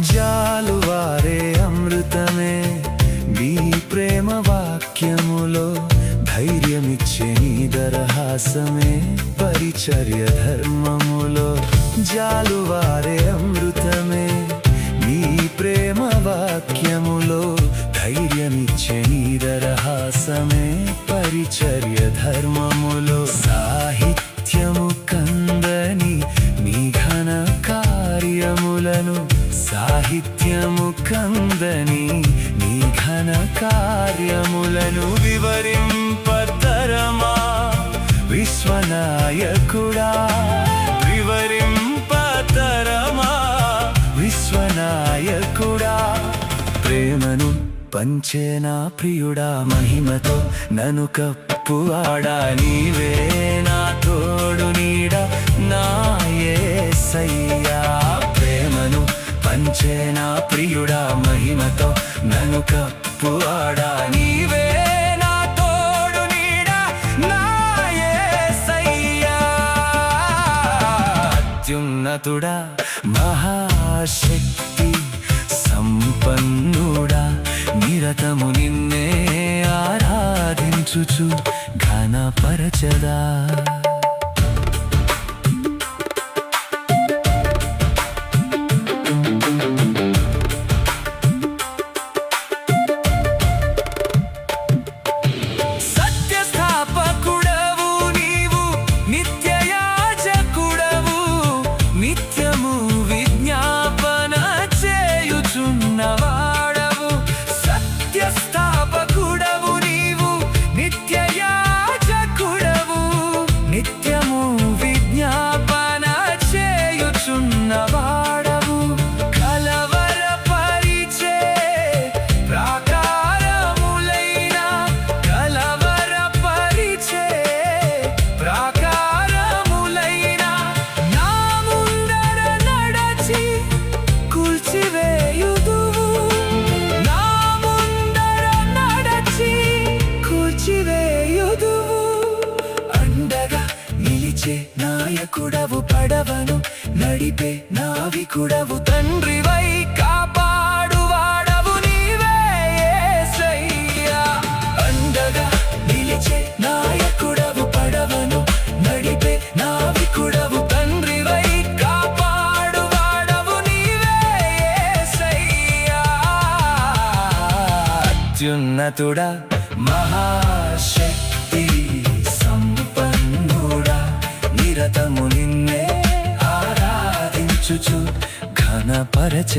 జాలువారే అమృతమే నీ ప్రేమ వాక్యములో ధైర్యమిచ్చే నీ దరహాసమే పరిచర్య ధర్మములో జాలువారే అమృతమే నీ ప్రేమ వాక్యములో ధైర్యమిచ్చే నీ దరహాసమే పరిచర్య ధర్మములో సాహిత్యము కందని నీ ఘన కార్యములను సాహిత్యము కందని నీ ఘన కార్యములను వివరింపతరమా విశ్వనాయకుడా వివరింపతరమా విశ్వనాయకుడా ప్రేమను పంచేనా ప్రియుడా మహిమతో నన్ను కప్పువాడా నీవే నా తోడు నీడ నా యేసయ్యా ప్రేమను పంచేనా ప్రియుడా మహిమతో నన్ను కప్పువాడా నీవే నా తోడు నీడ నా యేసయ్యా అత్యున్నతుడా మహాశక్తి సంపన్నుడా నిరతము నిన్నే ఆరాధించుచు ఘనపరచదా సత్యస్థాపకుడవు నీవు నిత్యయాజకుడవు నిత్యము విజ్ఞాపన చేయుచున్నవాడవు సత్యస్థాపకుడవు నీవు నిత్యయాజకుడవు నిత్యము విజ్ఞాపన చేయుచున్నవాడవు కలవరపరిచే ప్రాకారములైన కలవరపరిచే ప్రాకారములైన నా ముందర నడచి కూల్చివేయుదువు నా ముందర నడచి కూల్చివేయుదువు అండగా నిలిచే నాయకుడవు పడవను నడిపే నావికుడవు తండ్రివై కాపాడువాడవు నీవే యేసయ్యా అండగా నిలిచే నాయకుడవు పడవను నడిపే నావికుడవు తండ్రివై కాపాడువాడవు నీవే యేసయ్యా అత్యున్నతుడా మహాశక్తి సంపన్నుడా నిరతము నిన్నే ఆరాధించుచు ఘనపరచ